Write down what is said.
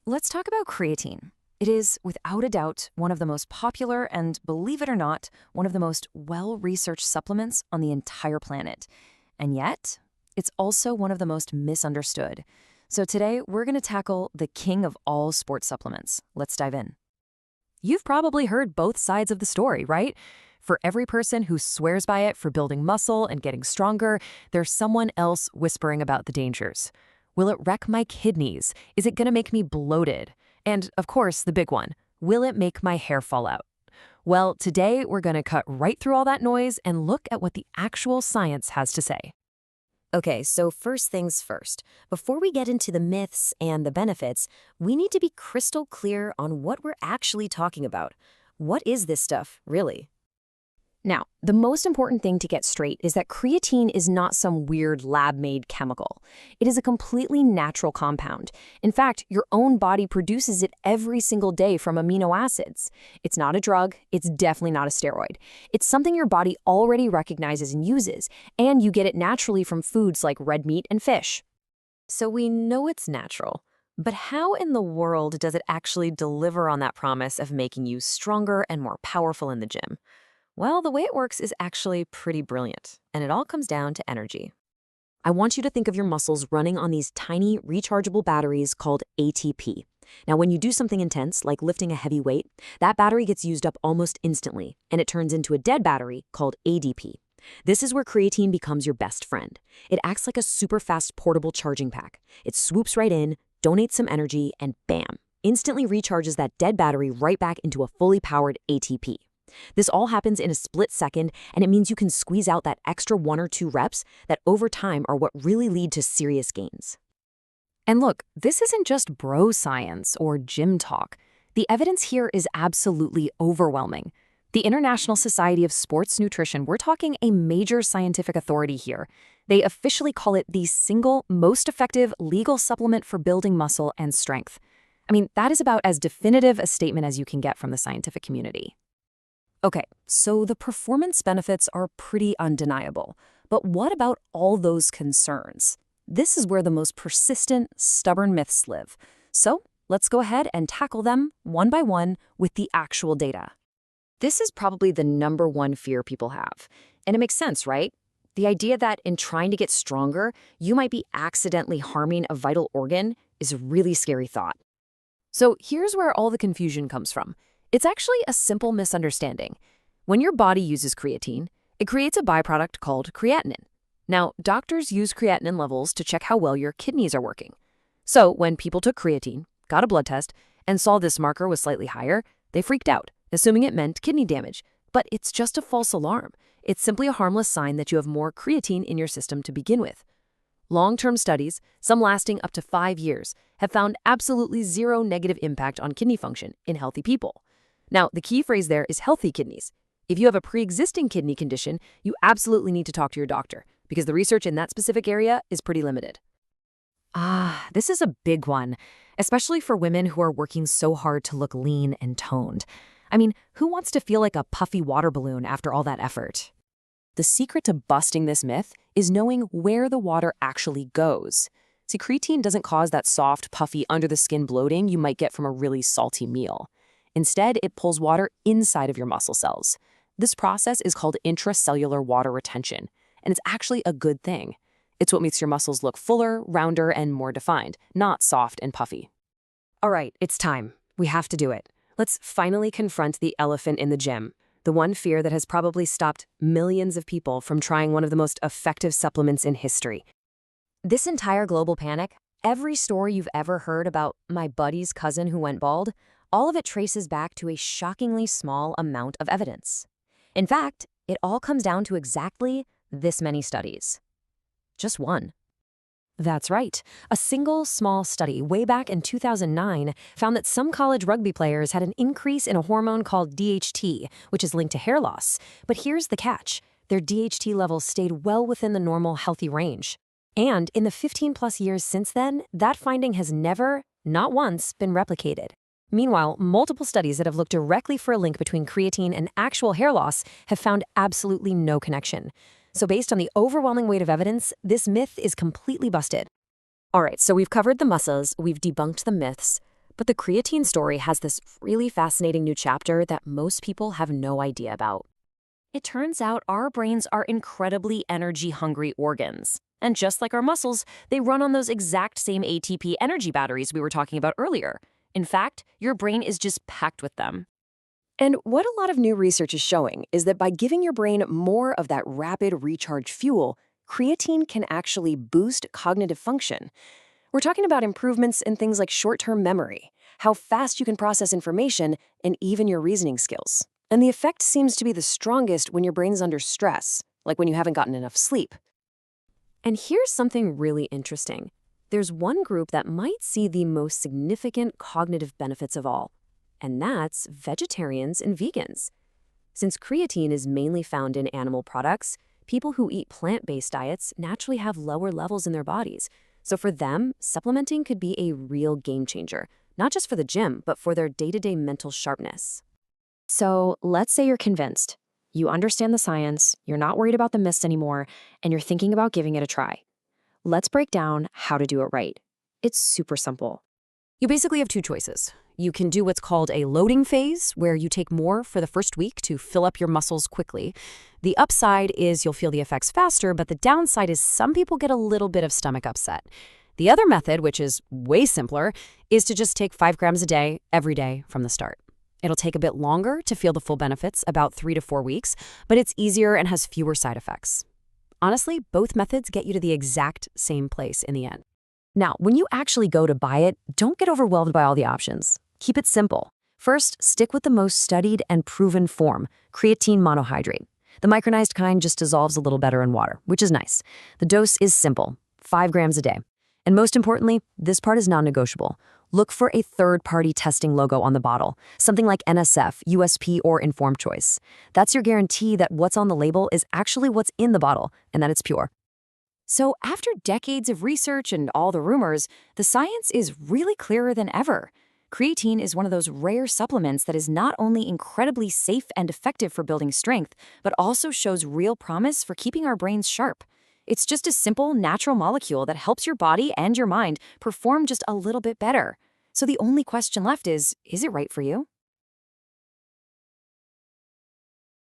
Let's talk about creatine. It is, without a doubt, one of the most popular and, believe it or not, one of the most well-researched supplements on the entire planet. And yet, it's also one of the most misunderstood. So today, we're going to tackle the king of all sports supplements. Let's dive in. You've probably heard both sides of the story, right? For every person who swears by it for building muscle and getting stronger, there's someone else whispering about the dangers. Will it wreck my kidneys? Is it going to make me bloated? And, of course, the big one, will it make my hair fall out? Well, today we're going to cut right through all that noise and look at what the actual science has to say. Okay, so first things first. Before we get into the myths and the benefits, we need to be crystal clear on what we're actually talking about. What is this stuff, really? Now, the most important thing to get straight is that creatine is not some weird lab-made chemical. It is a completely natural compound. In fact, your own body produces it every single day from amino acids. It's not a drug. It's definitely not a steroid. It's something your body already recognizes and uses, and you get it naturally from foods like red meat and fish. So we know it's natural, but how in the world does it actually deliver on that promise of making you stronger and more powerful in the gym? Well, the way it works is actually pretty brilliant, and it all comes down to energy. I want you to think of your muscles running on these tiny rechargeable batteries called ATP. Now, when you do something intense, like lifting a heavy weight, that battery gets used up almost instantly, and it turns into a dead battery called ADP. This is where creatine becomes your best friend. It acts like a super fast portable charging pack. It swoops right in, donates some energy, and bam, instantly recharges that dead battery right back into a fully powered ATP. This all happens in a split second, and it means you can squeeze out that extra 1 or 2 reps that over time are what really lead to serious gains. And look, this isn't just bro science or gym talk. The evidence here is absolutely overwhelming. The International Society of Sports Nutrition, we're talking a major scientific authority here. They officially call it the single most effective legal supplement for building muscle and strength. I mean, that is about as definitive a statement as you can get from the scientific community. Okay, so the performance benefits are pretty undeniable. But what about all those concerns? This is where the most persistent, stubborn myths live. So let's go ahead and tackle them one by one with the actual data. This is probably the #1 fear people have. And it makes sense, right? The idea that in trying to get stronger, you might be accidentally harming a vital organ is a really scary thought. So here's where all the confusion comes from. It's actually a simple misunderstanding. When your body uses creatine, it creates a byproduct called creatinine. Now, doctors use creatinine levels to check how well your kidneys are working. So when people took creatine, got a blood test, and saw this marker was slightly higher, they freaked out, assuming it meant kidney damage. But it's just a false alarm. It's simply a harmless sign that you have more creatine in your system to begin with. Long-term studies, some lasting up to 5 years, have found absolutely zero negative impact on kidney function in healthy people. Now, the key phrase there is healthy kidneys. If you have a pre-existing kidney condition, you absolutely need to talk to your doctor because the research in that specific area is pretty limited. This is a big one, especially for women who are working so hard to look lean and toned. I mean, who wants to feel like a puffy water balloon after all that effort? The secret to busting this myth is knowing where the water actually goes. See, creatine doesn't cause that soft, puffy, under-the-skin bloating you might get from a really salty meal. Instead, it pulls water inside of your muscle cells. This process is called intracellular water retention, and it's actually a good thing. It's what makes your muscles look fuller, rounder, and more defined, not soft and puffy. All right, it's time. We have to do it. Let's finally confront the elephant in the gym, the one fear that has probably stopped millions of people from trying one of the most effective supplements in history. This entire global panic, every story you've ever heard about my buddy's cousin who went bald, all of it traces back to a shockingly small amount of evidence. In fact, it all comes down to exactly this many studies. Just one. That's right. A single small study way back in 2009 found that some college rugby players had an increase in a hormone called DHT, which is linked to hair loss. But here's the catch. Their DHT levels stayed well within the normal healthy range. And in the 15+ years since then, that finding has never, not once, been replicated. Meanwhile, multiple studies that have looked directly for a link between creatine and actual hair loss have found absolutely no connection. So based on the overwhelming weight of evidence, this myth is completely busted. All right, so we've covered the muscles, we've debunked the myths, But the creatine story has this really fascinating new chapter that most people have no idea about. It turns out our brains are incredibly energy-hungry organs. And just like our muscles, they run on those exact same ATP energy batteries we were talking about earlier. In fact, your brain is just packed with them. And what a lot of new research is showing is that by giving your brain more of that rapid recharge fuel, creatine can actually boost cognitive function. We're talking about improvements in things like short-term memory, how fast you can process information, and even your reasoning skills. And the effect seems to be the strongest when your brain's under stress, like when you haven't gotten enough sleep. And here's something really interesting. There's one group that might see the most significant cognitive benefits of all, and that's vegetarians and vegans. Since creatine is mainly found in animal products, people who eat plant-based diets naturally have lower levels in their bodies. So for them, supplementing could be a real game changer, not just for the gym, but for their day-to-day mental sharpness. So let's say you're convinced. You understand the science, you're not worried about the myths anymore, and you're thinking about giving it a try. Let's break down how to do it right. It's super simple. You basically have two choices. You can do what's called a loading phase, where you take more for the first week to fill up your muscles quickly. The upside is you'll feel the effects faster, but the downside is some people get a little bit of stomach upset. The other method, which is way simpler, is to just take 5 grams a day, every day from the start. It'll take a bit longer to feel the full benefits, about 3 to 4 weeks, but it's easier and has fewer side effects. Honestly, both methods get you to the exact same place in the end. Now, when you actually go to buy it, don't get overwhelmed by all the options. Keep it simple. First, stick with the most studied and proven form, creatine monohydrate. The micronized kind just dissolves a little better in water, which is nice. The dose is simple, 5 grams a day. And most importantly, this part is non-negotiable. Look for a third-party testing logo on the bottle, something like NSF, USP, or Informed Choice. That's your guarantee that what's on the label is actually what's in the bottle and that it's pure. So after decades of research and all the rumors, the science is really clearer than ever. Creatine is one of those rare supplements that is not only incredibly safe and effective for building strength, but also shows real promise for keeping our brains sharp. It's just a simple, natural molecule that helps your body and your mind perform just a little bit better. So the only question left is it right for you?